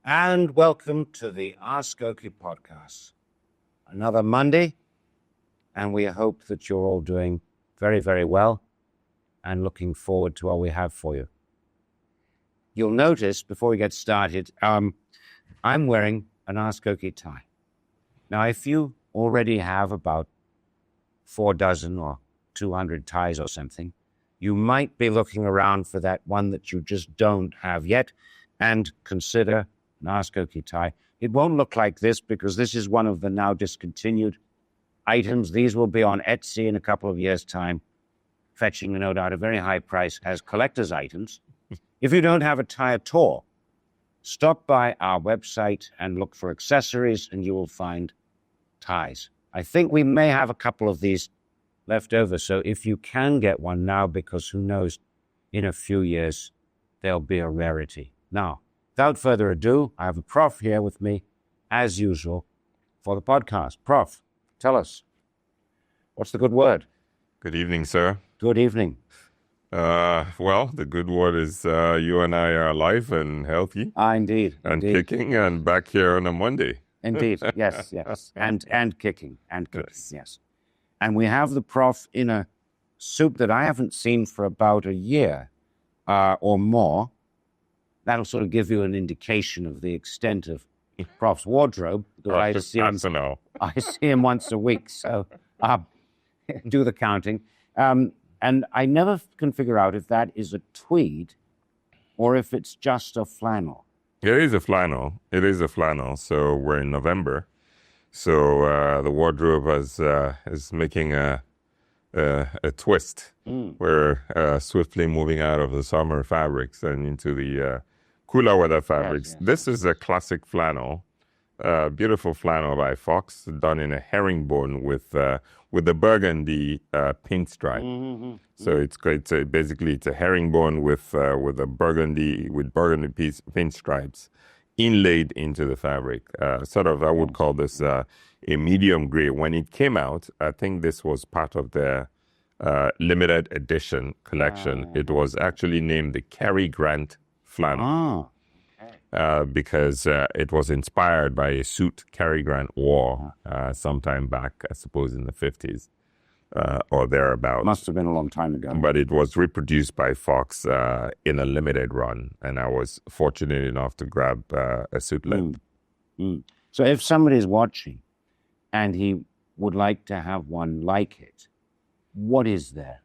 And welcome to the AskOkey podcast. Another Monday, and we hope that you're all doing very, very well and looking forward to what we have for you. You'll notice, before we get started, I'm wearing an AskOkey tie. Now, if you already have about 4 dozen or 200 ties or something, you might be looking around for that one that you just don't have yet, and consider an AskOkey tie. It won't look like this because this is one of the now discontinued items. These will be on Etsy in a couple of years' time, fetching, no doubt, a very high price as collector's items. If you don't have a tie at all, stop by our website and look for accessories and you will find ties. I think we may have a couple of these left over, so if you can get one now, because who knows, in a few years, they'll be a rarity. Now, without further ado, I have a Proff here with me, as usual, for the podcast. Proff, tell us, what's the good word? Good evening, sir. Good evening. Well, the good word is you and I are alive and healthy. Indeed. And kicking and back here on a Monday. Indeed, yes. And kicking, yes. And we have the Proff in a suit that I haven't seen for about a year or more. That'll sort of give you an indication of the extent of Proff's wardrobe. I see him once a week, so do the counting. And I never can figure out if that is a tweed or if it's just a flannel. It is a flannel. So we're in November. So the wardrobe is making a twist. We're swiftly moving out of the summer fabrics and into the cooler weather fabrics. Yes. This is a classic flannel, beautiful flannel by Fox, done in a herringbone with the burgundy pinstripe. So it's basically it's a herringbone with burgundy pinstripes inlaid into the fabric. I would call this a medium gray. When it came out, I think this was part of their limited edition collection. It was actually named the Cary Grant flannel because it was inspired by a suit Cary Grant wore sometime back, I suppose, in the 50s or thereabouts. Must have been a long time ago. But it was reproduced by Fox in a limited run, and I was fortunate enough to grab a suit length. So if somebody's watching and he would like to have one like it, what is there?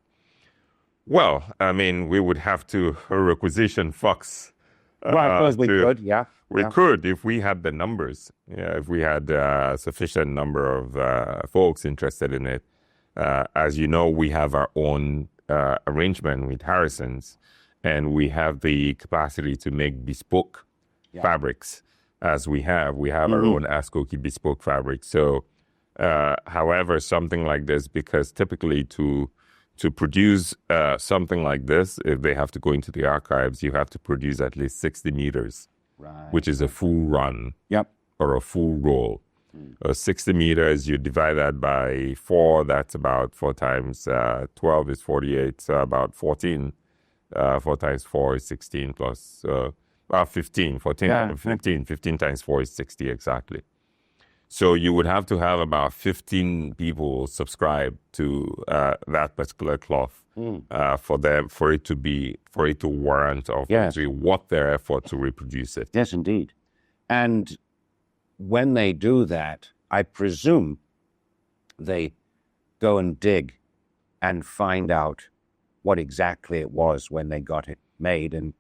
Well, I mean, we would have to requisition Fox. Well, I suppose we could, yeah. We could if we had the numbers. Yeah, if we had a sufficient number of folks interested in it. As you know, we have our own arrangement with Harrison's, and we have the capacity to make bespoke fabrics. As we have our own AskOkey bespoke fabric. So, however, something like this, because typically to produce something like this, if they have to go into the archives, you have to produce at least 60 meters, which is a full run or a full roll. 60 meters, you divide that by 4, that's about 4 times 12 is 48, so about 14. 4 times 4 is 16 plus 15. 15 times 4 is 60 exactly. So you would have to have about 15 people subscribe to that particular cloth for it to warrant obviously what their effort to reproduce it. Yes, indeed. And when they do that, I presume they go and dig and find out what exactly it was when they got it made, and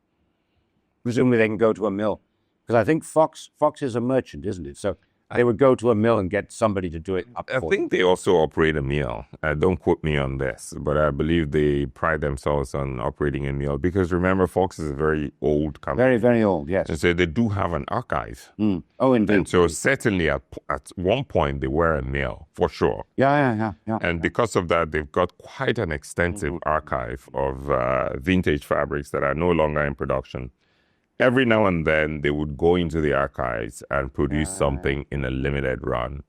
presumably they can go to a mill. Because I think Fox is a merchant, isn't it? So they would go to a mill and get somebody to do it up I think they also operate a mill. Don't quote me on this, but I believe they pride themselves on operating a mill because remember, Fox is a very old company. Very, very old, yes. And so they do have an archive. Oh, indeed. And so certainly at one point they were a mill, for sure. Yeah. And because of that, they've got quite an extensive archive of vintage fabrics that are no longer in production. Every now and then, they would go into the archives and produce something in a limited run.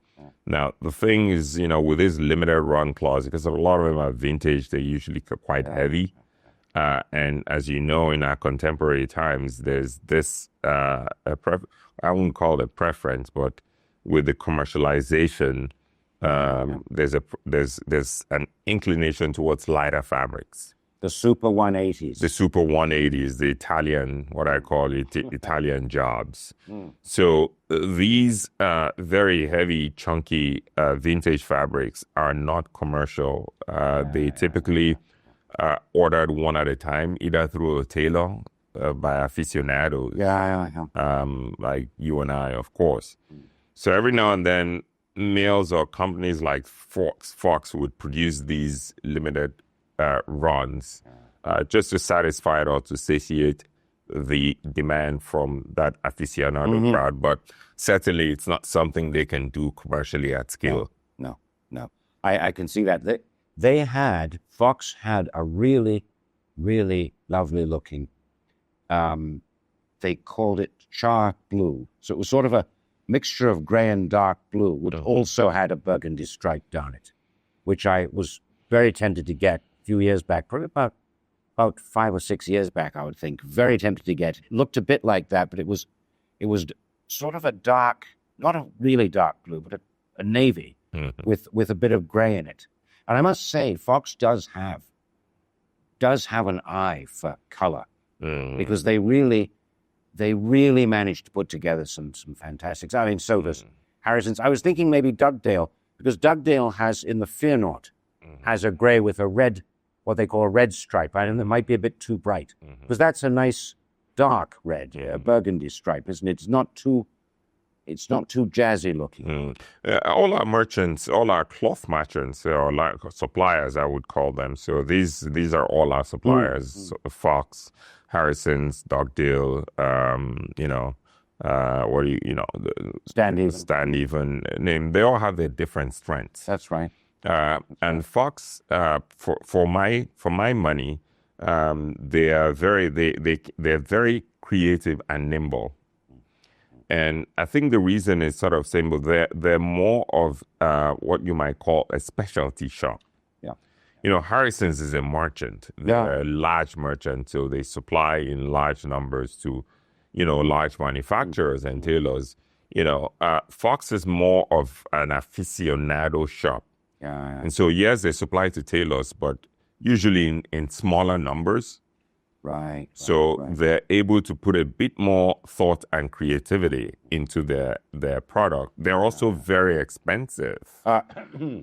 Now, the thing is, with these limited run cloths, because a lot of them are vintage, they're usually quite heavy. And as you know, in our contemporary times, there's this, I wouldn't call it a preference, but with the commercialization, there's an inclination towards lighter fabrics. The Super 180s. The Super 180s, the Italian, what I call it, Italian jobs. So these very heavy, chunky vintage fabrics are not commercial. They typically ordered one at a time, either through a tailor by aficionados. Like you and I, of course. So every now and then, mills or companies like Fox would produce these limited runs just to satisfy it or to satiate the demand from that aficionado crowd. But certainly it's not something they can do commercially at scale. No. I can see that. Fox had a really, really lovely looking, they called it char blue. So it was sort of a mixture of gray and dark blue, which also had a burgundy stripe down it, which I was very tempted to get a few years back, probably about 5 or 6 years back, I would think. Very tempted to get. It looked a bit like that, but it was sort of a dark, not a really dark blue, but a navy with a bit of gray in it. And I must say, Fox does have an eye for color because they really managed to put together some fantastic. I mean, so does Harrison's. I was thinking maybe Dugdale, because Dugdale has in the Fearnought has a gray with a red, what they call a red stripe. I know it might be a bit too bright, because that's a nice dark red, a burgundy stripe, isn't it? It's not too jazzy looking. All our merchants, all our cloth merchants, or like suppliers, I would call them. So these are all our suppliers: Fox, Harrison's, Dugdale, Stand even name. They all have their different strengths. That's right. And Fox, for my money, they're very creative and nimble. And I think the reason is sort of simple. They're more of what you might call a specialty shop. Yeah. Harrison's is a merchant. They're a large merchant, so they supply in large numbers to, large manufacturers and tailors. Fox is more of an aficionado shop. Yeah. And so, yes, they supply to tailors, but usually in smaller numbers. Right. They're able to put a bit more thought and creativity into their product. They're also very expensive.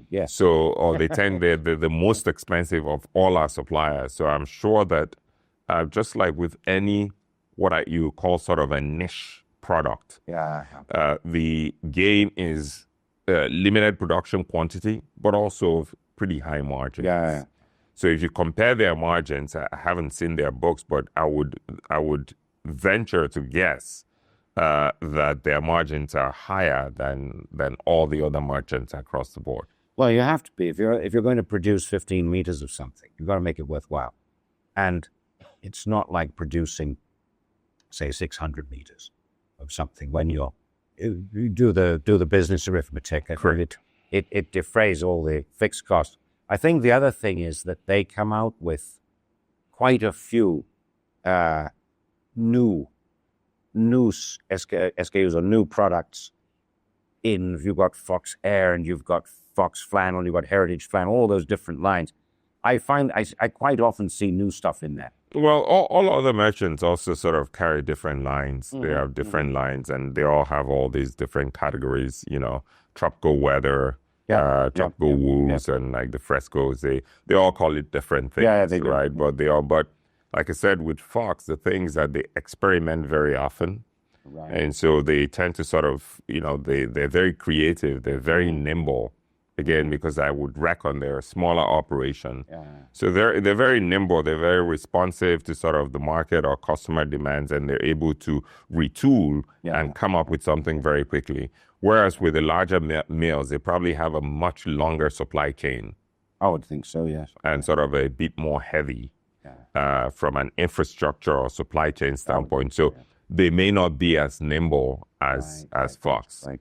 Yes. So, they're the most expensive of all our suppliers. So I'm sure that just like with any what you call sort of a niche product, the game is limited production quantity, but also pretty high margins. Yeah. So if you compare their margins, I haven't seen their books, but I would venture to guess that their margins are higher than all the other merchants across the board. Well, you have to be. If you're going to produce 15 meters of something, you've got to make it worthwhile. And it's not like producing, say, 600 meters of something when you do the business arithmetic. It defrays all the fixed costs. I think the other thing is that they come out with quite a few new SKUs or new products. You've got Fox Air and you've got Fox Flannel, you've got Heritage Flannel, all those different lines. I find I quite often see new stuff in there. Well, all other merchants also sort of carry different lines. They have different lines, and they all have all these different categories. Tropical weather. Tropical wools and like the frescoes, they all call it different things, they do. right? But like I said, with Fox, the things that they experiment very often, right. And so they tend to sort of, they're very creative, they're very nimble. Again, because I would reckon they're a smaller operation, so they're very nimble, they're very responsive to sort of the market or customer demands, and they're able to retool and come up with something very quickly. Whereas with the larger mills, they probably have a much longer supply chain. I would think so, yes. And sort of a bit more heavy from an infrastructure or supply chain standpoint. So they may not be as nimble as Fox. Right.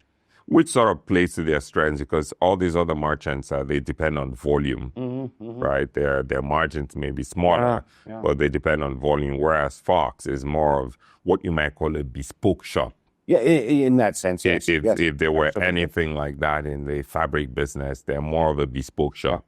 which sort of plays to their strengths because all these other merchants, they depend on volume, right? Their margins may be smaller, but they depend on volume, whereas Fox is more of what you might call a bespoke shop. Yeah, in that sense, yes. If there were anything like that in the fabric business, they're more of a bespoke shop.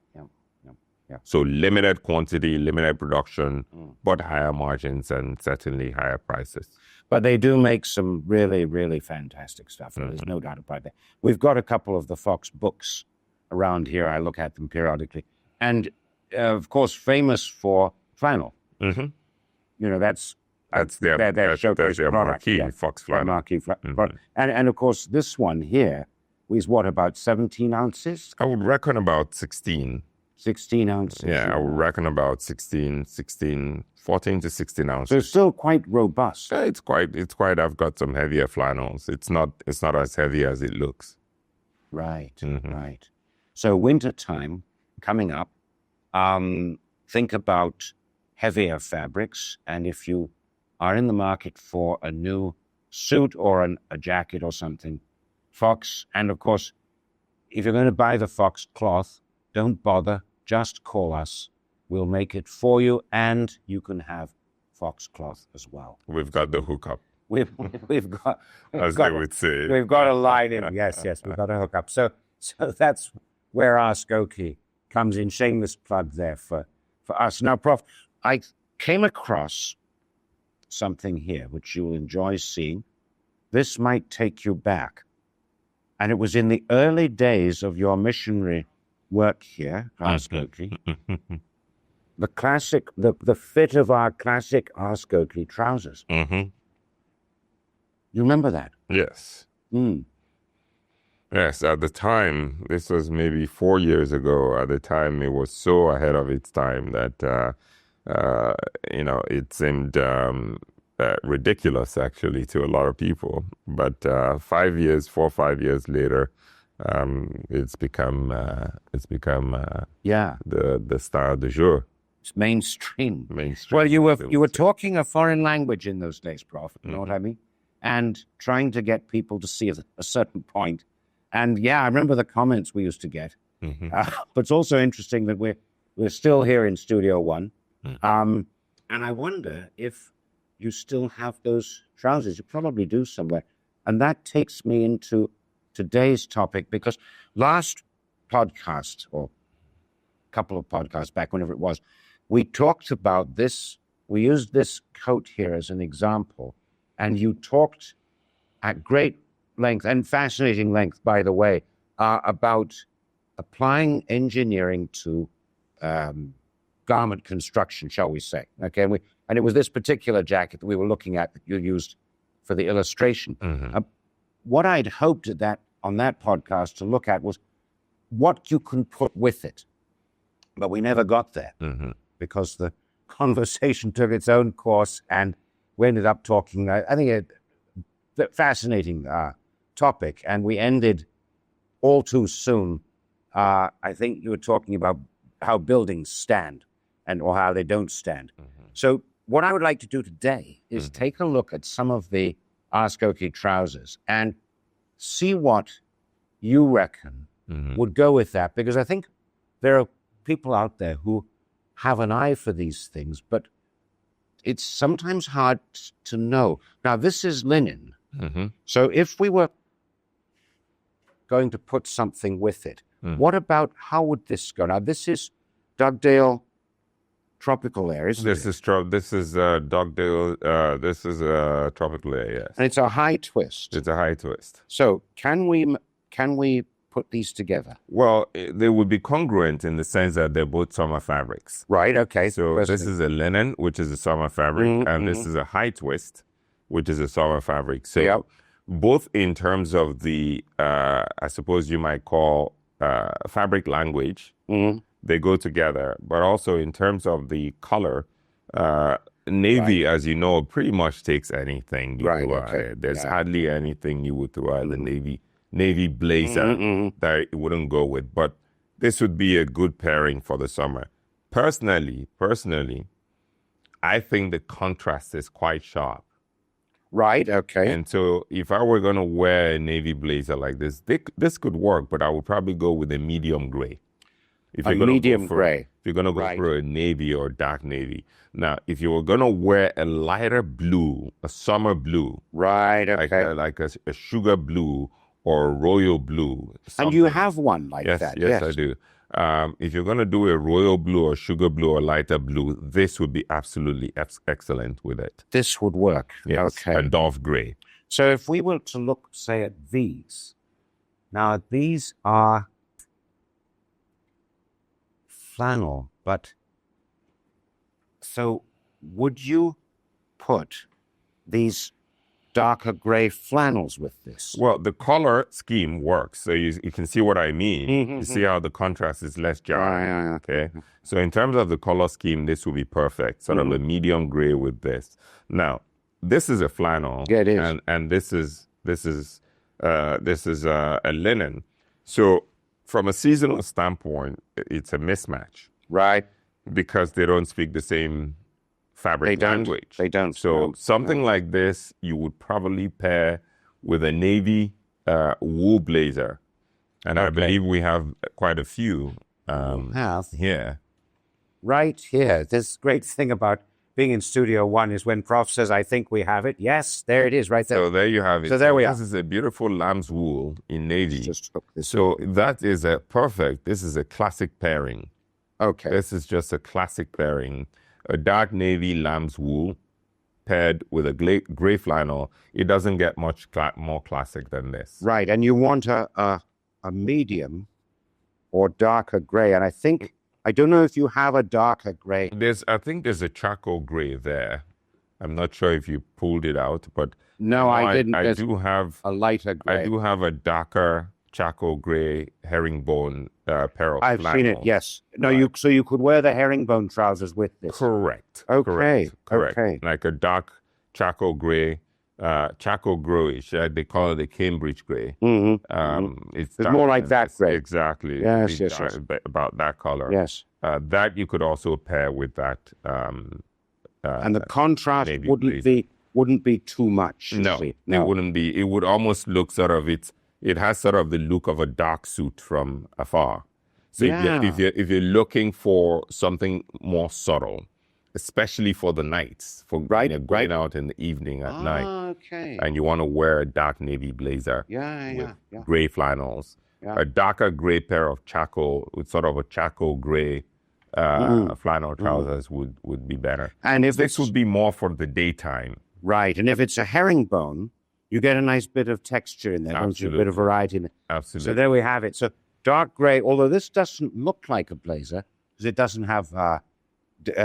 Yeah. So limited quantity, limited production, but higher margins and certainly higher prices. But they do make some really, really fantastic stuff. There's no doubt about that. We've got a couple of the Fox books around here. I look at them periodically. And, of course, famous for flannel. You know, that's their marquee, Fox flannel. Marquee flannel. And, of course, this one here is what, about 17 ounces? I would reckon about 16. 16 ounces. Yeah, I would reckon about 14 to 16 ounces. So it's still quite robust. Yeah, it's quite, I've got some heavier flannels. It's not as heavy as it looks. Right. So wintertime coming up, think about heavier fabrics. And if you are in the market for a new suit or a jacket or something, Fox. And of course, if you're going to buy the Fox cloth, don't bother. Just call us. We'll make it for you, and you can have Fox cloth as well. We've got the hookup. We've got, as they would say. We've got a line in. Yes, we've got a hookup. So that's where AskOkey comes in. Shameless plug there for us. Now, Prof, I came across something here which you will enjoy seeing. This might take you back. And it was in the early days of your missionary work here, AskOkey. The classic, the fit of our classic AskOkey trousers. You remember that? Yes. Yes, at the time, this was maybe 4 years ago. At the time, it was so ahead of its time that, it seemed ridiculous, actually, to a lot of people. But 4 or 5 years later, it's become the style du jour. It's mainstream. Well, you were talking a foreign language in those days, Prof. You know what I mean? And trying to get people to see a certain point. And yeah, I remember the comments we used to get. But it's also interesting that we're still here in Studio One. And I wonder if you still have those trousers. You probably do somewhere. And that takes me into today's topic, because last podcast, or a couple of podcasts back, whenever it was, we talked about this. We used this coat here as an example, and you talked at great length, and fascinating length, by the way, about applying engineering to garment construction, shall we say. Okay, and it was this particular jacket that we were looking at that you used for the illustration. What I'd hoped on that podcast to look at was what you can put with it. But we never got there because the conversation took its own course, and we ended up talking, I think, a fascinating topic, and we ended all too soon. I think you were talking about how buildings stand or how they don't stand. So what I would like to do today is take a look at some of the AskOkey trousers and see what you reckon would go with that, because I think there are people out there who have an eye for these things, but it's sometimes hard to know. Now, this is linen. So if we were going to put something with it, how would this go? Now, this is Donegal Tropicalaire, isn't this it? This is Donegal. This is Tropicalaire, yes. And it's a high twist. It's a high twist. So can we put these together? Well, they would be congruent in the sense that they're both summer fabrics. Right. Okay. So this is a linen, which is a summer fabric, and this is a high twist, which is a summer fabric. So both in terms of the, I suppose you might call fabric language. They go together, but also in terms of the color, navy, as you know, pretty much takes anything. There's hardly anything you would throw out the navy blazer that it wouldn't go with. But this would be a good pairing for the summer. Personally, I think the contrast is quite sharp. Right. Okay. And so if I were going to wear a navy blazer like this, this could work, but I would probably go with a medium gray. If A you're gonna medium go for, gray. If you're going to go Right. for a navy or dark navy. Now, if you were going to wear a lighter blue, a summer blue, Right. Okay. like a sugar blue or a royal blue. And you something. have one like Yes, that. yes, I do. If you're going to do a royal blue or sugar blue or lighter blue, this would be absolutely excellent with it. This would work. Yes, Okay. a Dove gray. So if we were to look, say, at these, now these are flannel, but so would you put these darker gray flannels with this? Well, the color scheme works. So you can see what I mean. You see how the contrast is less jarring. Okay. So in terms of the color scheme, this will be perfect. Sort of a medium gray with this. Now, this is a flannel. Yeah, it is. And this is a linen. So from a seasonal standpoint, it's a mismatch. Right. Because they don't speak the same fabric language. They don't. So something like this, you would probably pair with a navy wool blazer. And I believe we have quite a few here. Right here. This great thing about being in Studio One is when Prof says, I think we have it. Yes, there it is, right there. So there you have it. So there we are. This is a beautiful lamb's wool in navy. Just hook this So that is a perfect. This is a classic pairing. Okay. This is just a classic pairing. A dark navy lamb's wool paired with a gray flannel. It doesn't get much more classic than this. Right. And you want a medium or darker gray. And I don't know if you have a darker gray. I think there's a charcoal gray there. I'm not sure if you pulled it out, but no, I didn't. I do have a lighter gray. I do have a darker charcoal gray herringbone pair of I've seen it. Yes. No, right. So you could wear the herringbone trousers with this. Correct. Okay. Correct. Okay. Like a dark charcoal gray, charcoal grayish. They call it a Cambridge gray. It's more like that gray. Exactly. Yes. About that color. Yes. That you could also pair with that. And the contrast wouldn't be too much. No, it wouldn't be. It would almost look sort of It has sort of the look of a dark suit from afar. So if you're looking for something more subtle, especially for the nights, for going out in the evening at night, and you want to wear a dark navy blazer with gray flannels, a darker gray pair of charcoal with sort of a charcoal gray flannel trousers would be better. And if this would be more for the daytime, right? And if it's a herringbone, you get a nice bit of texture in there, don't you? A bit of variety in it. Absolutely. So there we have it. So dark gray, although this doesn't look like a blazer because it doesn't have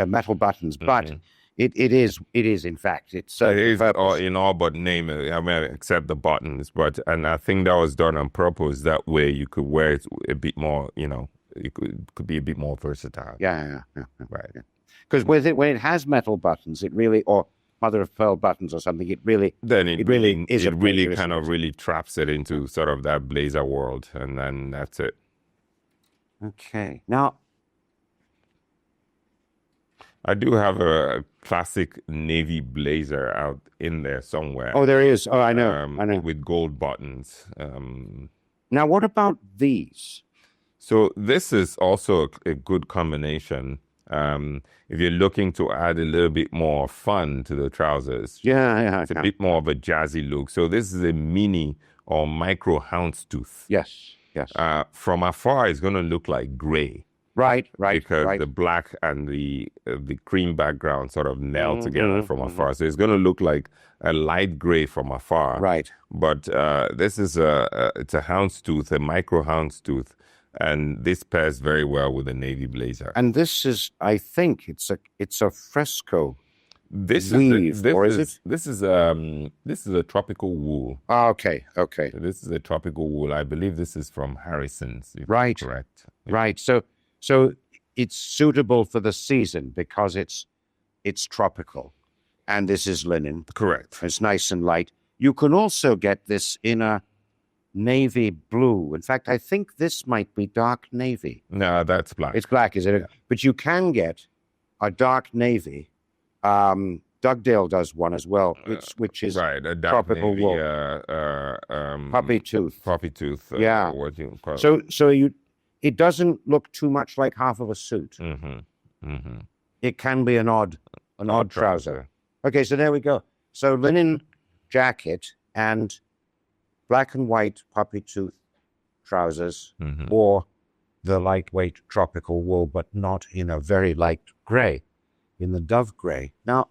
metal buttons, but it is in fact. It is in all but name. I mean, except the buttons. And I think that was done on purpose. That way you could wear it a bit more. It could be a bit more versatile. Yeah. Right. Because with it, when it has metal buttons, it really or mother of pearl buttons or something, it really traps it into sort of that blazer world, and then that's it. Okay. Now, I do have a classic navy blazer out in there somewhere. Oh, there is. Oh, I know. With gold buttons. Now, what about these? So this is also a good combination. If you're looking to add a little bit more fun to the trousers, it's a bit more of a jazzy look. So this is a mini or micro houndstooth. Yes. From afar, it's going to look like gray. Right. Because the black and the cream background sort of meld together from afar. So it's going to look like a light gray from afar. Right. But this is it's a houndstooth, a micro houndstooth. And this pairs very well with a navy blazer. And this is, I think, it's a fresco. This weave, is it? This is a tropical wool. Oh, okay. This is a tropical wool. I believe this is from Harrison's. If right. I'm correct. Right. So it's suitable for the season because it's tropical, and this is linen. Correct. It's nice and light. You can also get this in a navy blue. In fact, I think this might be dark navy. No, that's black. It's black, is it? Yeah. But you can get a dark navy Dugdale does one as well, which is right, a tropical wool. Puppy tooth. Puppy tooth. Yeah. What you call it. So it doesn't look too much like half of a suit. It can be an odd trouser. Okay, so there we go. So linen jacket and black and white puppy tooth trousers, or the lightweight tropical wool, but not in a very light gray, in the dove gray. Now,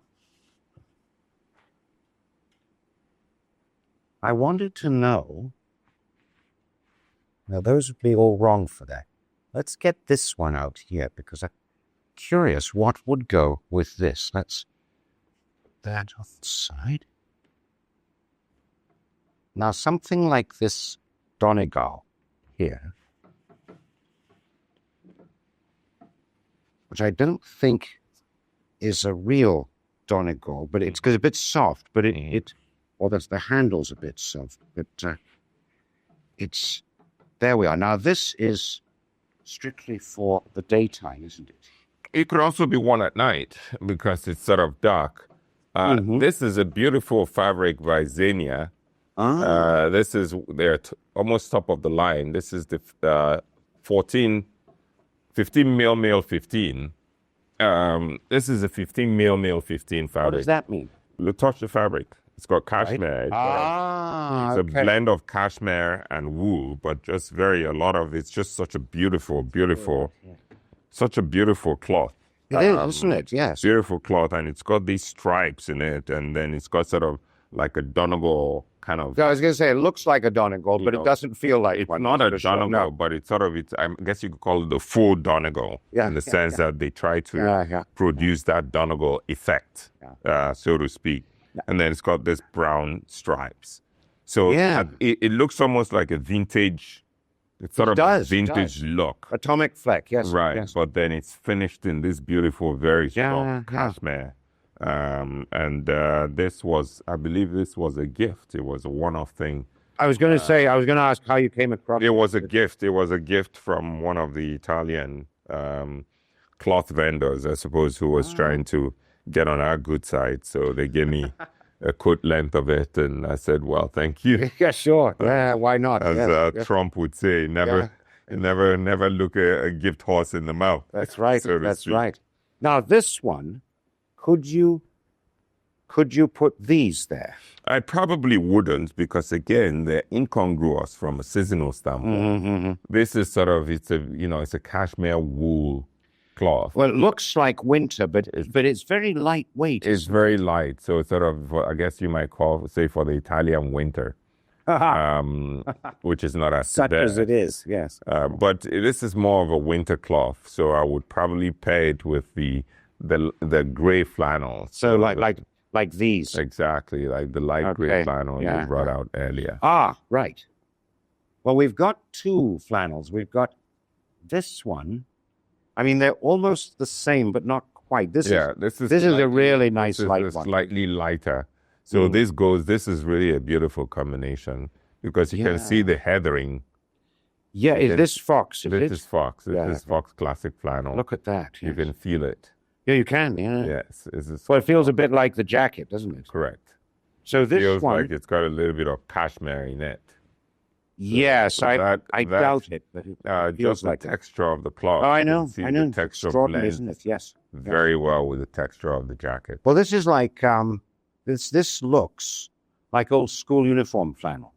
I wanted to know, now those would be all wrong for that. Let's get this one out here because I'm curious what would go with this. Let's put that off the side. Now something like this Donegal here, which I don't think is a real Donegal, but it's a bit soft, but the handle's a bit soft, but there we are. Now this is strictly for the daytime, isn't it? It could also be worn at night because it's sort of dark. This is a beautiful fabric by Xenia. This is almost top of the line. This is the 15 mil 15. This is a 15 mil 15 fabric. What does that mean? Look, touch the fabric. It's got cashmere. Right? It's a blend of cashmere and wool, but it's just such a beautiful cloth. It is, isn't it? Yes. Beautiful cloth, and it's got these stripes in it, and then it's got sort of like a Donegal kind of. I was going to say it looks like a Donegal, but it doesn't feel like one. It's not a Donegal, but it's sort of I guess you could call it the faux Donegal in the sense that they try to produce that Donegal effect, so to speak. Yeah. And then it's got this brown stripes. So it looks almost like a vintage. It's sort of a vintage look. Atomic fleck, yes. Right, yes. But then it's finished in this beautiful, very strong cashmere. I believe this was a gift. It was a one-off thing. I was going to ask how you came across it. It was a gift. It was a gift from one of the Italian cloth vendors, I suppose, who was trying to get on our good side. So they gave me a coat length of it, and I said, well, thank you. Yeah, sure. Yeah, why not? As Trump would say, never look a gift horse in the mouth. That's right. That's right. Now, this one, could you put these there? I probably wouldn't because, again, they're incongruous from a seasonal standpoint. This is sort of, it's a cashmere wool cloth. Well, it looks like winter, but it's very lightweight. It's very light. So it's sort of, I guess you might say for the Italian winter, which is not as such as it is, yes. But this is more of a winter cloth. So I would probably pair it with the gray flannel. So like these. Exactly, like the light gray flannel you brought out earlier. Ah, right. Well, we've got two flannels. We've got this one. I mean, they're almost the same, but not quite. This is a really nice light one. Slightly lighter. So this is really a beautiful combination because you can see the heathering. Yeah, is this Fox? This is Fox. This is Fox Classic Flannel. Look at that. You can feel it. Yeah, you can, yeah. Yes. Well, it feels a bit like the jacket, doesn't it? Correct. So this feels one... like it's got a little bit of cashmere in it. Yes, I doubt it, but it feels just like the texture of the cloth. Oh, I know. The texture extraordinary, isn't it? Yes. Very well with the texture of the jacket. Well, this is like, this looks like old school uniform flannel.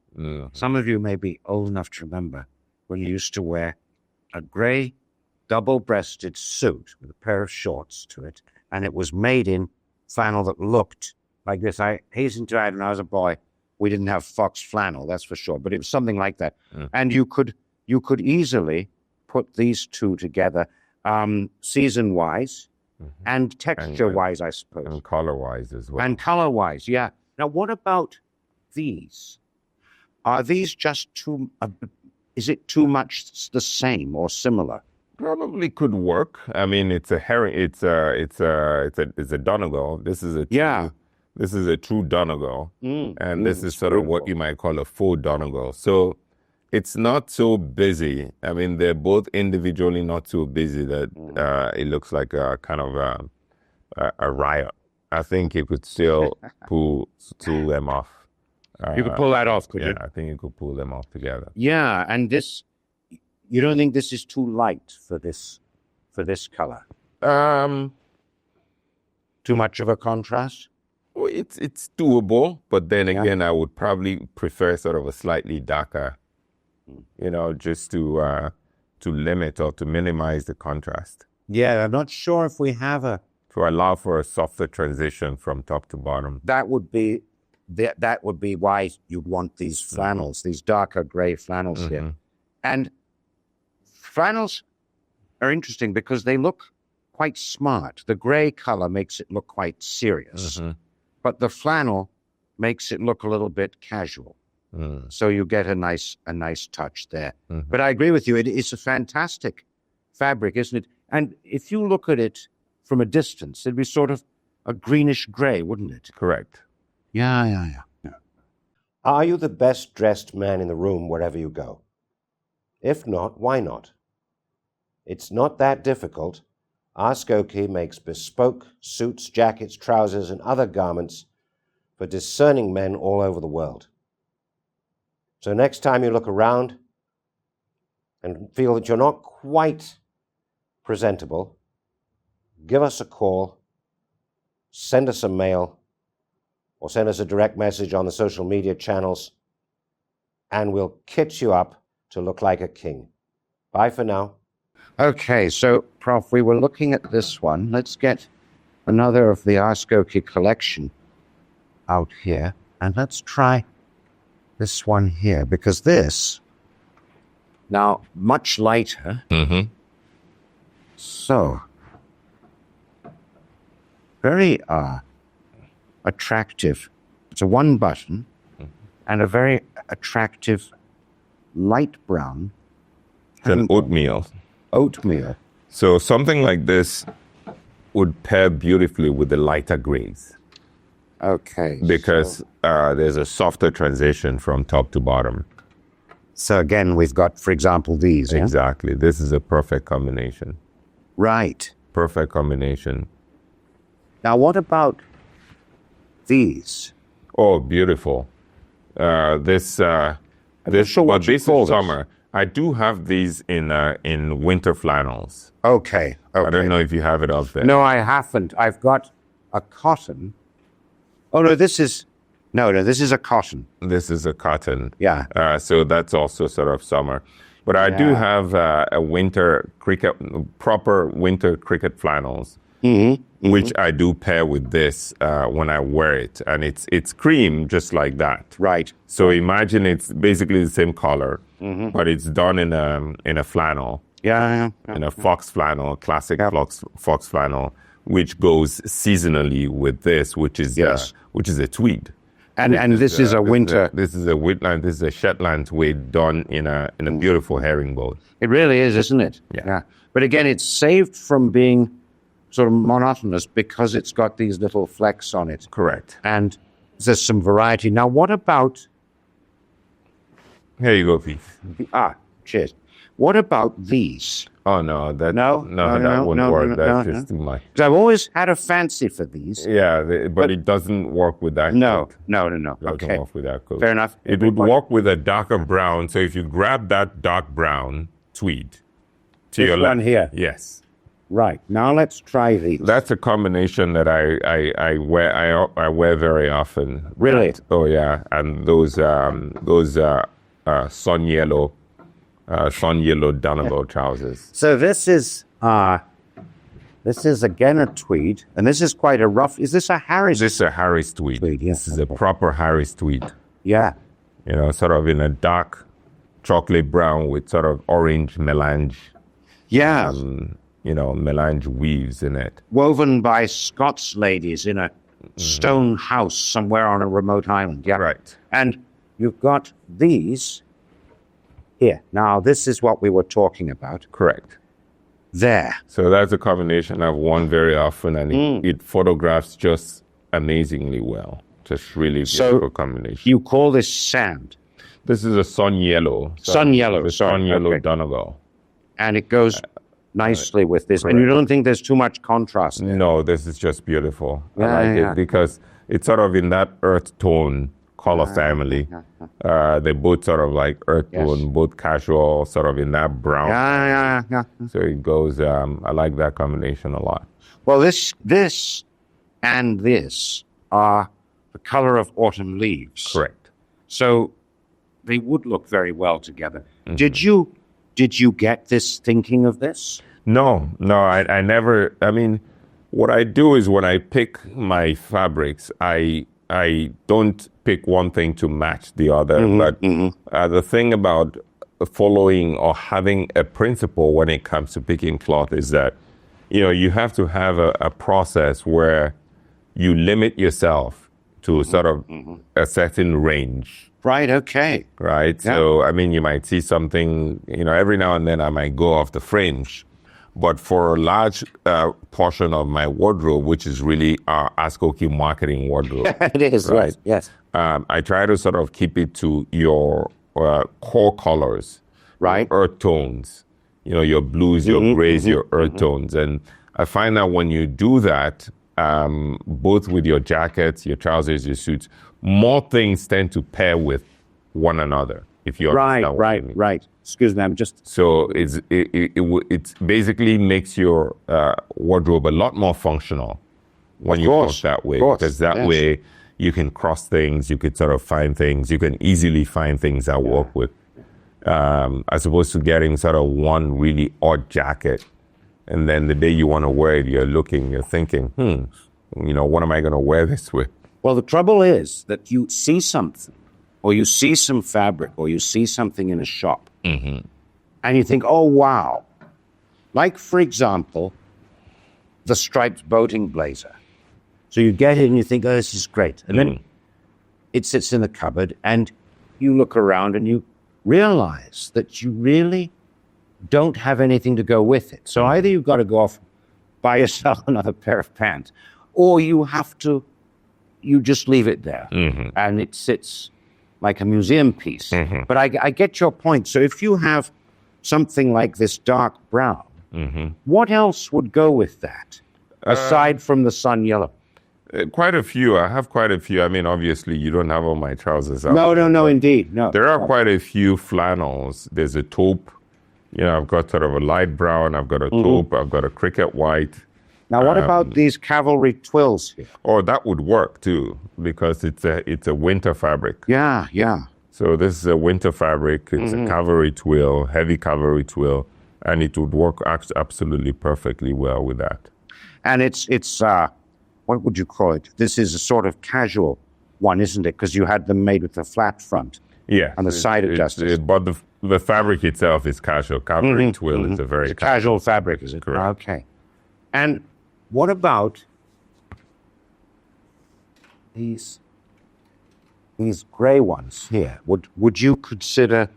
Some of you may be old enough to remember when you used to wear a gray double-breasted suit with a pair of shorts to it, and it was made in flannel that looked like this. I hasten to add, when I was a boy, we didn't have Fox flannel, that's for sure, but it was something like that. And you could easily put these two together, season-wise and texture-wise, I suppose. And color-wise as well. And color-wise, yeah. Now, what about these? Are these just too? Is it too much the same or similar? Probably could work. I mean, it's a Donegal. This is a true Donegal, and this is sort of what you might call a faux Donegal. So it's not so busy. I mean, they're both individually not so busy that it looks like a kind of a riot. I think you could still pull them off. You could pull that off, could you? I think you could pull them off together. Yeah, and this, you don't think this is too light for this color? Too much of a contrast? Well, it's doable, but then again, I would probably prefer sort of a slightly darker, just to limit or to minimize the contrast. Yeah, I'm not sure if we have to allow for a softer transition from top to bottom. That would be why you'd want these flannels, these darker gray flannels here. And flannels are interesting because they look quite smart. The gray color makes it look quite serious, but the flannel makes it look a little bit casual. So you get a nice touch there. But I agree with you. It's a fantastic fabric, isn't it? And if you look at it from a distance, it'd be sort of a greenish gray, wouldn't it? Correct. Yeah. Are you the best dressed man in the room wherever you go? If not, why not? It's not that difficult. AskOkey makes bespoke suits, jackets, trousers, and other garments for discerning men all over the world. So next time you look around and feel that you're not quite presentable, give us a call, send us a mail, or send us a direct message on the social media channels, and we'll kit you up to look like a king. Bye for now. Okay, so, Prof, we were looking at this one. Let's get another of the AskOkey collection out here, and let's try this one here, because this, now, much lighter. So, very attractive. It's a one button and a very attractive light brown. It's an oatmeal. Oatmeal. So something like this would pair beautifully with the lighter grays. Okay. Because there's a softer transition from top to bottom. So again, we've got, for example, these. Exactly. Yeah? This is a perfect combination. Right. Perfect combination. Now, what about these? Oh, beautiful. This is summer. I do have these in winter flannels. Okay. I don't know if you have it up there. No, I haven't. I've got a cotton. Oh, no, this is a cotton. This is a cotton. Yeah. So that's also sort of summer. But I do have proper winter cricket flannels, which I do pair with this when I wear it. And it's cream just like that. Right. So imagine it's basically the same color, but it's done in a flannel. Yeah. In a fox flannel, classic fox flannel, which goes seasonally with this, which is a tweed. And this is a winter. This is a Whitland. This is a Shetland tweed done in a beautiful herringbone. It really is, isn't it? Yeah. But again, it's saved from being sort of monotonous because it's got these little flecks on it. Correct. And there's some variety. Now, what about? Here you go, Pete. Cheers. What about these? Oh no, that wouldn't work. That's just too much. Because I've always had a fancy for these. Yeah, but it doesn't work with that. No. It doesn't Okay. work with that coat. Fair enough. It would work with a darker brown. So if you grab that dark brown tweed to your left, one here. Yes. Right. Now let's try these. That's a combination that I wear very often. Really? Oh yeah, and those sun yellow Donegal trousers. So this is again a tweed, and this is quite a rough. Is this a Harris? This is a Harris tweed. Yes. This is a proper Harris tweed. Yeah. Sort of in a dark chocolate brown with sort of orange melange. Yeah. Melange weaves in it. Woven by Scots ladies in a stone house somewhere on a remote island. Yeah. Right. And you've got these here. Now, this is what we were talking about. Correct. There. So that's a combination I've worn very often, and it photographs just amazingly well. Just really beautiful combination. You call this sand? This is a sun yellow. Sun yellow. Sun yellow Donegal. And it goes nicely with this. Correct. And you don't think there's too much contrast there? No, this is just beautiful. I Yeah, like yeah. it because it's sort of in that earth tone color family. They both sort of like earth Yes. tone, both casual, sort of in that brown. Yeah. So it goes, I like that combination a lot. Well, this and this are the color of autumn leaves. Correct. So they would look very well together. Mm-hmm. Did you get this thinking of this? No, I never, I mean, what I do is when I pick my fabrics, I don't pick one thing to match the other. But the thing about following or having a principle when it comes to picking cloth is that, you have to have a process where you limit yourself to sort of a certain range. Right, okay. Right? Yeah. So, I mean, you might see something, every now and then I might go off the fringe. But for a large portion of my wardrobe, which is really our AskOkey marketing wardrobe, It is, right, yes. I try to sort of keep it to your core colors, Right. earth tones, your blues, your grays, your earth tones. And I find that when you do that, both with your jackets, your trousers, your suits, more things tend to pair with one another. If you understand what I mean. Right. Excuse me, I'm just... So it basically makes your wardrobe a lot more functional when you course, cook that way. of course, Because that yes. way you can cross things, you could sort of find things, you can easily find things that work with, as opposed to getting sort of one really odd jacket. And then the day you want to wear it, you're thinking, what am I going to wear this with? Well, the trouble is that you see something, or you see some fabric, or you see something in a shop, and you think, oh, wow. Like, for example, the striped boating blazer. So you get it and you think, oh, this is great. And then it sits in the cupboard, and you look around and you realize that you really don't have anything to go with it. So either you've got to go off, buy yourself another pair of pants, or you just leave it there, and it sits like a museum piece. But I get your point. So if you have something like this dark brown, what else would go with that, aside from the sun yellow? Quite a few. I have quite a few. I mean, obviously, you don't have all my trousers out. No, indeed, no. There are quite a few flannels. There's a taupe. I've got sort of a light brown. I've got a taupe. I've got a cricket white. Now, what about these cavalry twills here? Oh, that would work too, because it's a winter fabric. Yeah. So this is a winter fabric. It's a cavalry twill, heavy cavalry twill, and it would work absolutely perfectly well with that. And it's what would you call it? This is a sort of casual one, isn't it? Because you had them made with a flat front. Yeah. On the side adjusters. But the fabric itself is casual. Cavalry twill is a very casual fabric, is it? Correct. Okay. And what about these gray ones here? Would you consider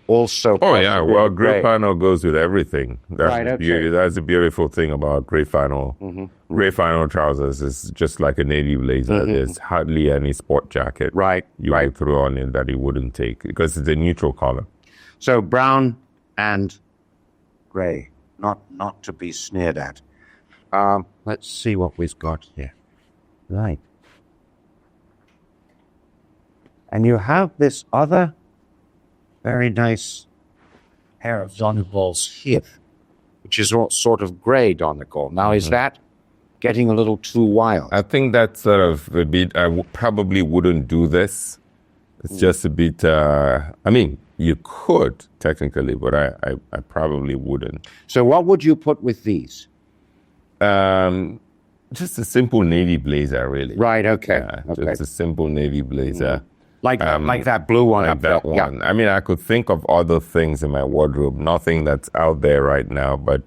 also? Oh yeah, well, gray flannel goes with everything. That's the beautiful thing about gray flannel. Gray flannel trousers is just like a navy blazer. There's hardly any sport jacket you would throw on it that it wouldn't take, because it's a neutral color. So brown and gray, not to be sneered at. Let's see what we've got here. Right. And you have this other very nice pair of Donegals here, which is all sort of gray Donegal. Now, is that getting a little too wild? I think that's sort of a bit, probably wouldn't do this. It's just a bit, I mean, you could technically, but I probably wouldn't. So what would you put with these? Just a simple navy blazer, really. Right, okay. Just a simple navy blazer. Like that blue one like up there. that one. I mean, I could think of other things in my wardrobe, nothing that's out there right now, but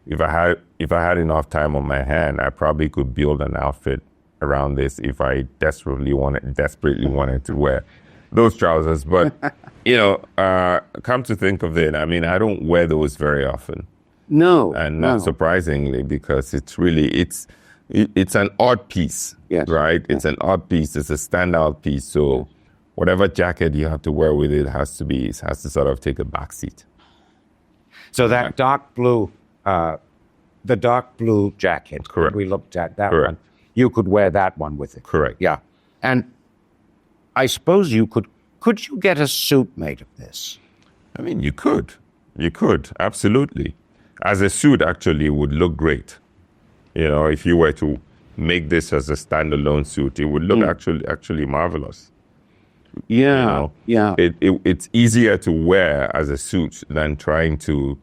if I had enough time on my hand, I probably could build an outfit around this if I desperately wanted to wear those trousers. But come to think of it, I mean, I don't wear those very often. No. And not surprisingly, because it's an odd piece. Yes. Right? It's an odd piece. It's a standout piece. So whatever jacket you have to wear with it has to sort of take a back seat. So that dark blue the dark blue jacket. Correct. We looked at that Correct. one. You could wear that one with it. Correct. Yeah. And I suppose you could you get a suit made of this? I mean, you could, absolutely. As a suit, actually, would look great. You know, if you were to make this as a standalone suit, it would look actually marvelous. Yeah, You know, yeah. it's easier to wear as a suit than trying to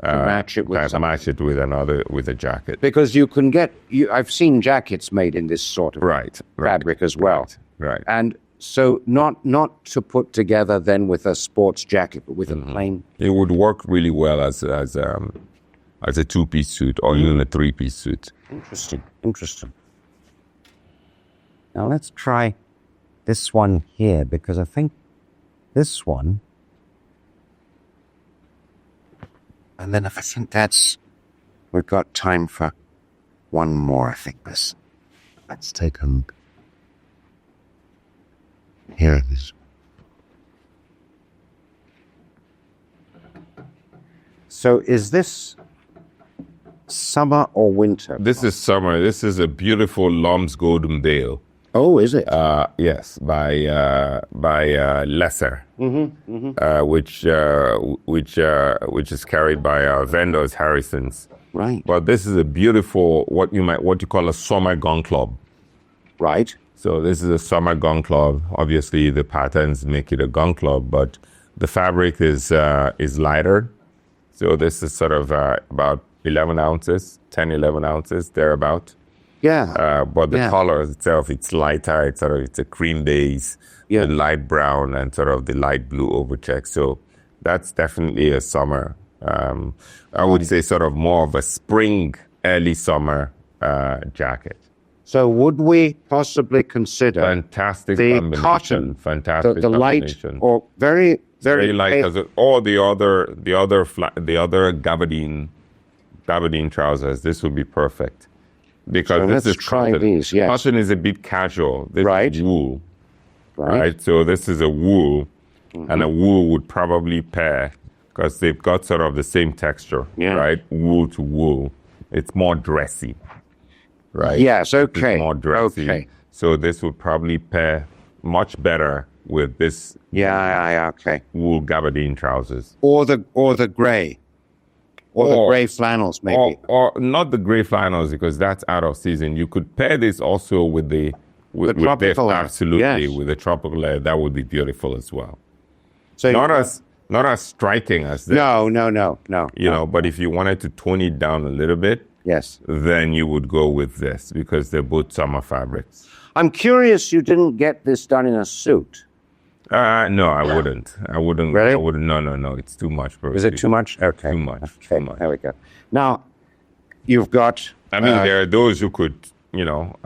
Match it with something. match it with a jacket. Because you can get, I've seen jackets made in this sort of Right. fabric as well. Right. And so not to put together then with a sports jacket, but with a plain. It would work really well as a two-piece suit or even a three-piece suit. Interesting. Now let's try this one here, because I think this one, and then if I think we've got time for one more, I think this. Let's take a look. Here it is. So is this summer or winter? This is summer. This is a beautiful Lom's Golden Bale. Oh, is it? Yes, by Lesser, which is carried by our vendors Harrison's. Right. But this is a beautiful what you call a summer gun club. Right. So this is a summer gun club. Obviously, the patterns make it a gun club, but the fabric is lighter. So this is sort of about 11 ounces, 10, 11 ounces, thereabout. Yeah. But the color itself, it's lighter. It's a cream base, Yeah. the light brown, and sort of the light blue overcheck. So that's definitely a summer. I would say sort of more of a spring, early summer jacket. So would we possibly consider Fantastic the combination. cotton, Fantastic the light, combination. or very, very, Very light as or the other gabardine trousers. This would be perfect because So this let's is try cotton. these, yes. Cotton is a bit casual. This Right. is wool, right? right? So this is a wool, and a wool would probably pair because they've got sort of the same texture, Yeah. right? Wool to wool, it's more dressy, right? Yes, okay. It's more dressy. Okay. So this would probably pair much better with this Yeah, okay. wool gabardine trousers. Or the gray, or the Or- gray flannels, maybe. Or not the gray flannels because that's out of season. You could pair this also with the Tropicalaire, absolutely yes. with the Tropicalaire. That would be beautiful as well. So Not as striking as this, no. you know. But if you wanted to tone it down a little bit, Yes. then you would go with this because they're both summer fabrics. I'm curious you didn't get this done in a suit. No, I wouldn't. Really? I wouldn't. No. It's too much. Bro. Is it too much? Okay. Too much. Okay, Too much. there we go. Now, you've got... I mean, there are those who could, you know,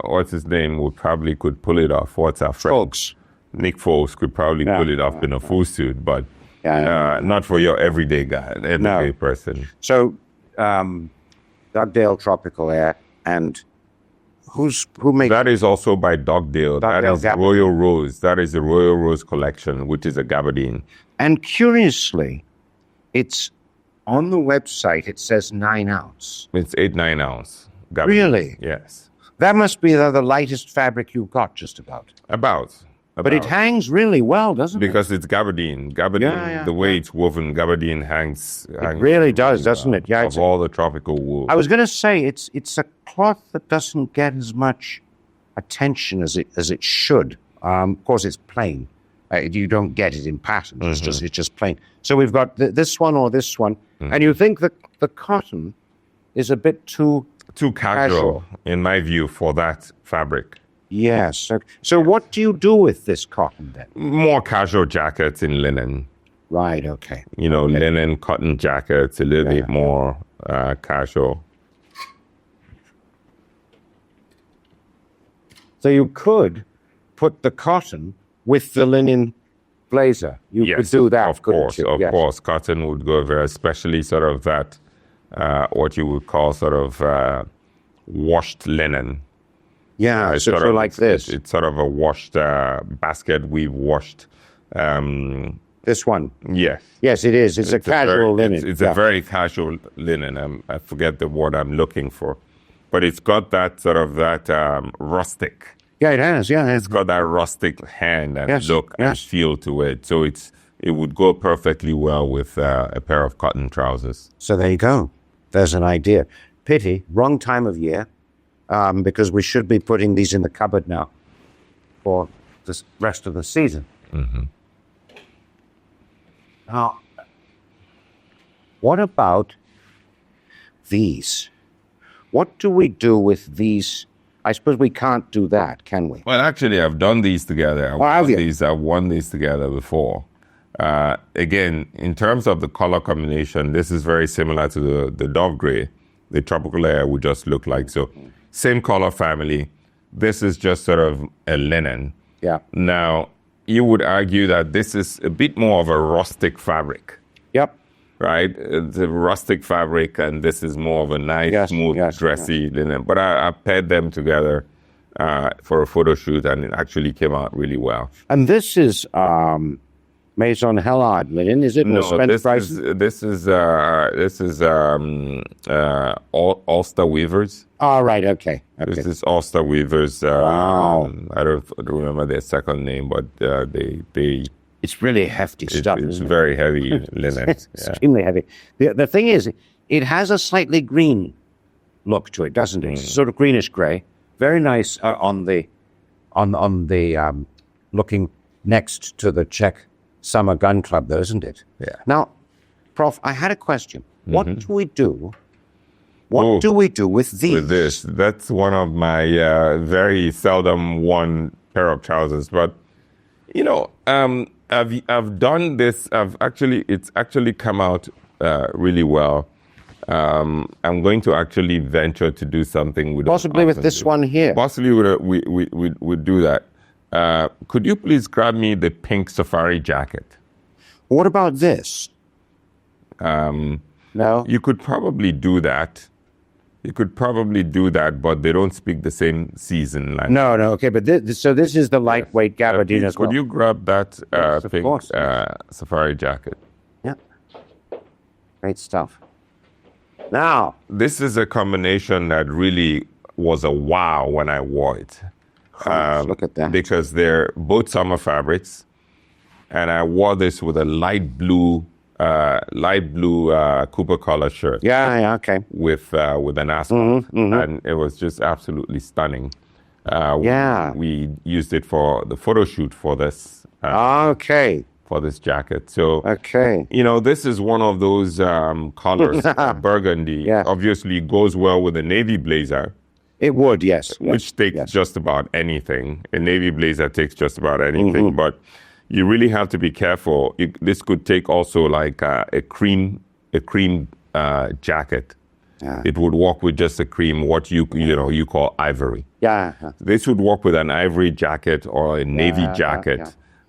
what's his name would probably could pull it off. What's our friend? folks. Nick Foles could probably pull it off in a full suit, but not for your everyday guy, everyday person. So, Donegal Tropicalaire, and who makes... That is also by Donegal. That Donegal is Gabardine. Royal Rose. That is the Royal Rose collection, which is a gabardine. And curiously, it's on the website, it says 9 ounce. It's 8-9 ounce. Gabardine. Really? Yes. That must be the lightest fabric you've got, just about. About. But it hangs really well, doesn't it? Because it's gabardine. Gabardine, Yeah, the way it's woven, gabardine hangs. It really does, doesn't it? Yeah, Of all the tropical wool. I was going to say it's a cloth that doesn't get as much attention as it should. Of course, it's plain. You don't get it in pattern. It's just plain. So we've got this one or this one, and you think that the cotton is a bit too casual, in my view, for that fabric. Yes. So what do you do with this cotton then? More casual jackets in linen. Right. Okay. You know, linen cotton jackets, a little bit more casual. So you could put the cotton with the linen blazer. You could do that. Of course, you? of Yes. course. Cotton would go very, especially sort of that, what you would call sort of washed linen. Yeah. It's So sort of, like this. It's sort of a washed basket weave washed This one. Yes. Yes, it is. It's a casual linen. It's a very casual linen. I forget the word I'm looking for. But it's got that sort of rustic. Yeah, it has. Yeah, it's got that rustic hand and look and yes. feel to it. So it would go perfectly well with a pair of cotton trousers. So there you go. There's an idea. Pity, wrong time of year, because we should be putting these in the cupboard now for the rest of the season. Mm-hmm. Now, what about these? What do we do with these? I suppose we can't do that, can we? Well, actually, I've done these together. I've worn these together before. Again, in terms of the color combination, this is very similar to the Dove Gray. The Tropicalaire would just look like so. Same color family. This is just sort of a linen. Yeah. Now, you would argue that this is a bit more of a rustic fabric. Yep. Right? It's a rustic fabric, and this is more of a nice, smooth, dressy linen. But I paired them together for a photo shoot, and it actually came out really well. And this is Maison Hellard linen, is it? No, this is Ulster Weavers. Oh, right, okay. This is Ulster Weavers. Wow. I don't remember their second name, but they it's really hefty stuff. It's very heavy linen. It's extremely heavy. The thing is, it has a slightly green look to it, doesn't it? It's sort of greenish gray. Very nice on the looking next to the Czech Summer Gun Club, though, isn't it? Yeah. Now, Prof, I had a question. What do we do? What do we do with these? With this, that's one of my very seldom worn pair of trousers. But I've done this. It's actually come out really well. I'm going to actually venture to do something with possibly with this one here. Possibly we'd do that. Could you please grab me the pink safari jacket? What about this? No. You could probably do that. But they don't speak the same season language. No, okay, but so this is the lightweight gabardine as well. Could you grab that pink safari jacket? Yeah. Great stuff. Now. This is a combination that really was a wow when I wore it. Look at that. Because they're both summer fabrics. And I wore this with a light blue Cooper color shirt. Yeah, okay. With an ascot. And it was just absolutely stunning. We used it for the photo shoot for this. Okay. For this jacket. So, okay. This is one of those colors, burgundy. Yeah. Obviously goes well with a navy blazer. It would, yes. Which takes just about anything. A navy blazer takes just about anything. But you really have to be careful. This could take also like a cream jacket. Yeah. It would work with just a cream, what you call ivory. Yeah. This would work with an ivory jacket or a navy jacket.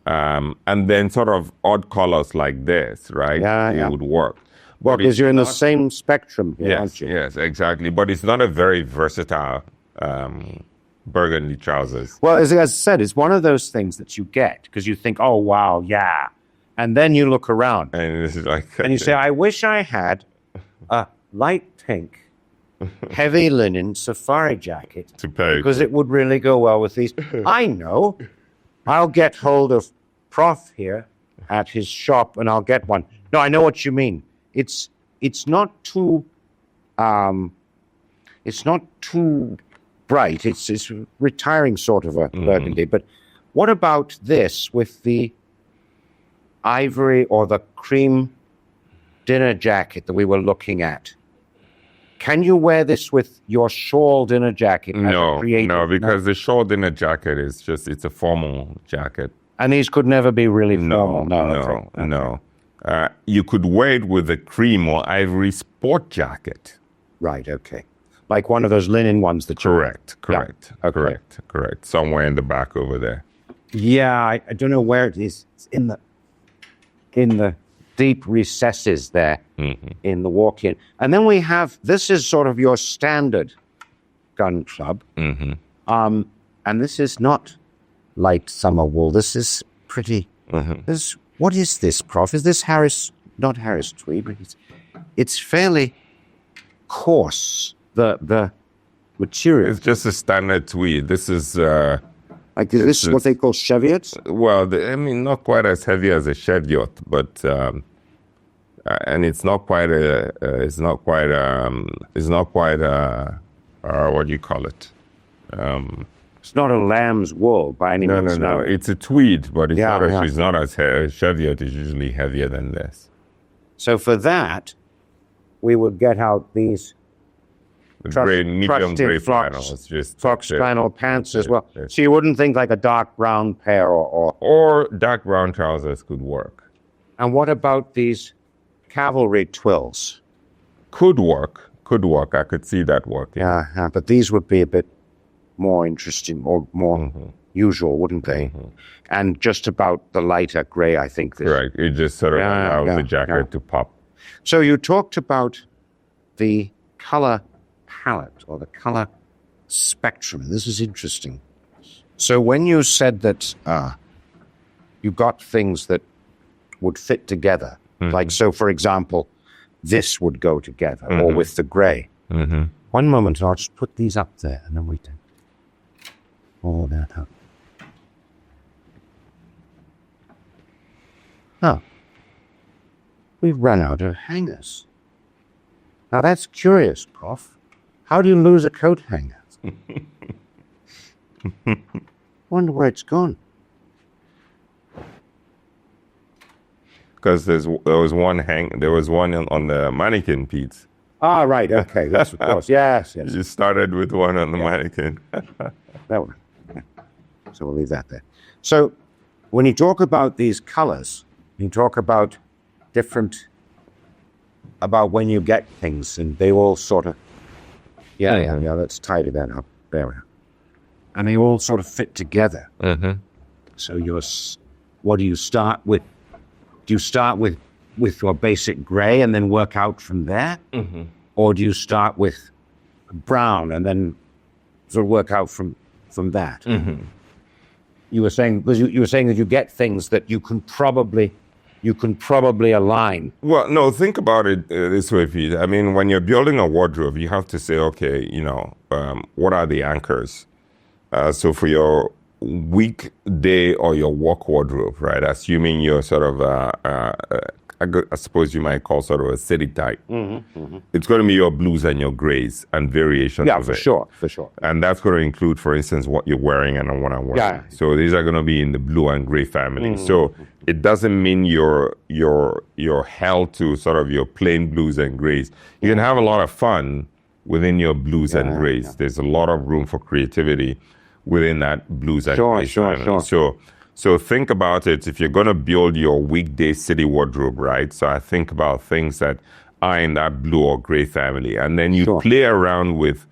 Yeah. And then sort of odd colors like this, right? It would work. Well, because you're in the same spectrum here, aren't you? Yes, exactly. But it's not a very versatile burgundy trousers. Well, as I said, it's one of those things that you get because you think, oh, wow, yeah. And then you look around. And it's like... and you say, I wish I had a light pink, heavy linen safari jacket. To pay. Because it would really go well with these. I know. I'll get hold of Proff here at his shop and I'll get one. No, I know what you mean. It's not too bright. It's retiring sort of a burgundy. But what about this with the ivory or the cream dinner jacket that we were looking at? Can you wear this with your shawl dinner jacket? No, because the shawl dinner jacket is it's a formal jacket. And these could never be really formal. No. You could wear it with a cream or ivory sport jacket. Right, okay. Like one of those linen ones that Correct. Yeah. Okay. Correct. Somewhere in the back over there. Yeah, I don't know where it is. It's in the deep recesses there in the walk-in. And then we have, this is sort of your standard gun club. And this is not light summer wool. This is pretty, this What is this, Prof? Is this Harris? Not Harris tweed, but it's fairly coarse. The material. It's just a standard tweed. This is like this is what they call Cheviot? well, I mean, not quite as heavy as a Cheviot, but and it's not quite what do you call it? It's not a lamb's wool by any means. No. It's a tweed, but it's not as heavy. Cheviot is usually heavier than this. So for that, we would get out these Medium gray flannel. It's just fox flannel pants as well. So you wouldn't think like a dark brown pair or dark brown trousers could work. And what about these cavalry twills? Could work. I could see that working. Yeah, but these would be a bit more interesting or more usual, wouldn't they? And just about the lighter gray, I think. Right. It just sort of allows the jacket to pop. So you talked about the color palette or the color spectrum. This is interesting. So when you said that you got things that would fit together, like, so for example, this would go together or with the gray. One moment, I'll just put these up there and then we can all that up. Oh, we've run out of hangers. Now that's curious, Prof. How do you lose a coat hanger? Wonder where it's gone. Because there was one on the mannequin, Pete. Ah, right. Okay, that's of course. Yes. You started with one on the mannequin. That one. So we'll leave that there. So when you talk about these colors, you talk about about when you get things, and they all sort of, let's tidy that up. There we are. And they all sort of fit together. So what do you start with? Do you start with your basic gray and then work out from there? Or do you start with brown and then sort of work out from that? You were saying that you get things that you can probably align. Well, no, think about it this way, Pete. I mean, when you're building a wardrobe, you have to say, okay, what are the anchors? So for your weekday or your work wardrobe, right? Assuming you're sort of, I suppose you might call sort of a city type. It's going to be your blues and your grays and variations of it. Yeah, for sure. And that's going to include, for instance, what you're wearing and what I'm wearing. Yeah. So these are going to be in the blue and gray family. So it doesn't mean you're held to sort of your plain blues and grays. You can have a lot of fun within your blues and grays. There's a lot of room for creativity within that blues and gray family. So think about it. If you're going to build your weekday city wardrobe, right? So I think about things that are in that blue or gray family. And then you play around with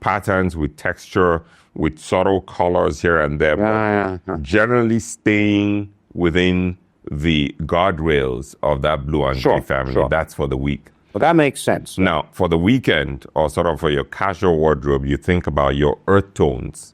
patterns, with texture, with subtle colors here and there. Generally staying within the guardrails of that blue and gray family. That's for the week. Well, that makes sense. Now, for the weekend or sort of for your casual wardrobe, you think about your earth tones.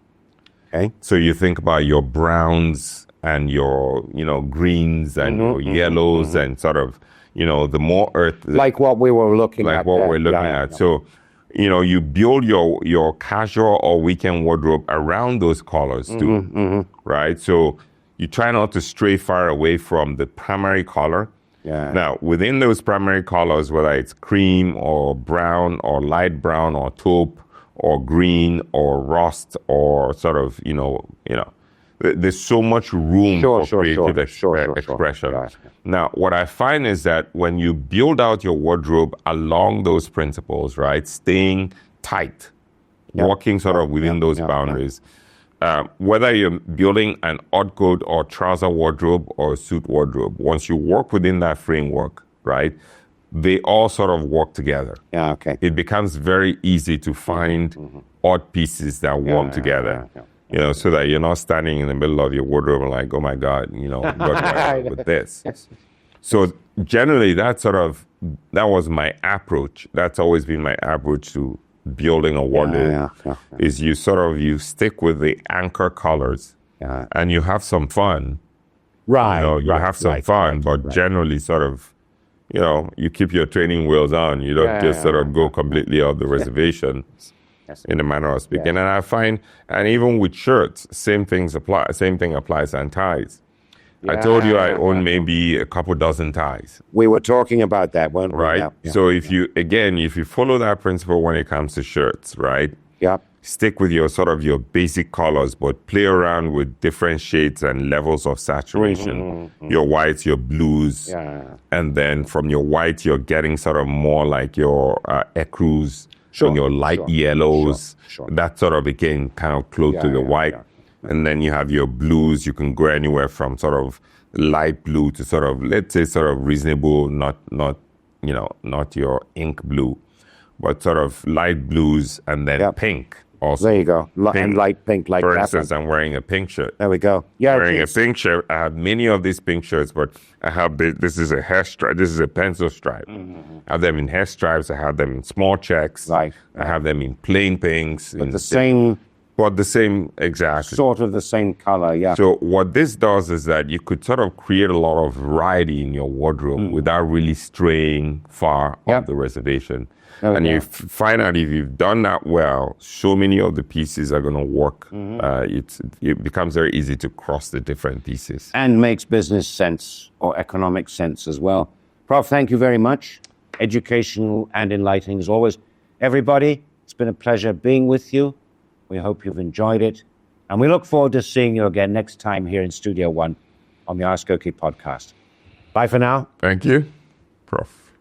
Okay. So you think about your browns and your, greens and your yellows and sort of, the more earth. Like what we were looking at. Like what we're looking at. So, you build your casual or weekend wardrobe around those colors too, right? So you try not to stray far away from the primary color. Yeah. Now, within those primary colors, whether it's cream or brown or light brown or taupe or green or rust or sort of, there's so much room for creative expression. Right. Now, what I find is that when you build out your wardrobe along those principles, right, staying tight, walking sort of within those boundaries, whether you're building an odd coat or trouser wardrobe or a suit wardrobe, once you work within that framework, right, they all sort of work together. Yeah, okay. It becomes very easy to find odd pieces that work together. So that you're not standing in the middle of your wardrobe and like, oh my God, what do I do with this? So generally that was my approach. That's always been my approach to building a wardrobe is you stick with the anchor colors and you have some fun Right. You have some fun, but generally sort of, you keep your training wheels on. You don't just sort of go completely off the reservation in a manner of speaking. And I find, and even with shirts, same thing applies on ties. I told you I own maybe a couple dozen ties. We were talking about that, weren't we? Right. So if you follow that principle when it comes to shirts, right? Yeah. Stick with your sort of your basic colors, but play around with different shades and levels of saturation. Your whites, your blues, and then from your white, you're getting sort of more like your ecru's, and your light yellows. That sort of again kind of close to the white. And then you have your blues. You can go anywhere from sort of light blue to sort of, let's say, sort of reasonable, not your ink blue, but sort of light blues and then pink. Also, there you go. And light pink, like for that. instance, I'm wearing a pink shirt. There we go. Wearing a pink shirt. I have many of these pink shirts, but I have this is a hair stripe. This is a pencil stripe. I have them in hair stripes. I have them in small checks. Right. I have them in plain pinks. But the same. But the same, exactly. Sort of the same color, yeah. So what this does is that you could sort of create a lot of variety in your wardrobe without really straying far off the reservation. And you find out if you've done that well, so many of the pieces are going to work. It becomes very easy to cross the different pieces. And makes business sense or economic sense as well. Prof, thank you very much. Educational and enlightening as always. Everybody, it's been a pleasure being with you. We hope you've enjoyed it. And we look forward to seeing you again next time here in Studio One on the AskOkey podcast. Bye for now. Thank you, Prof.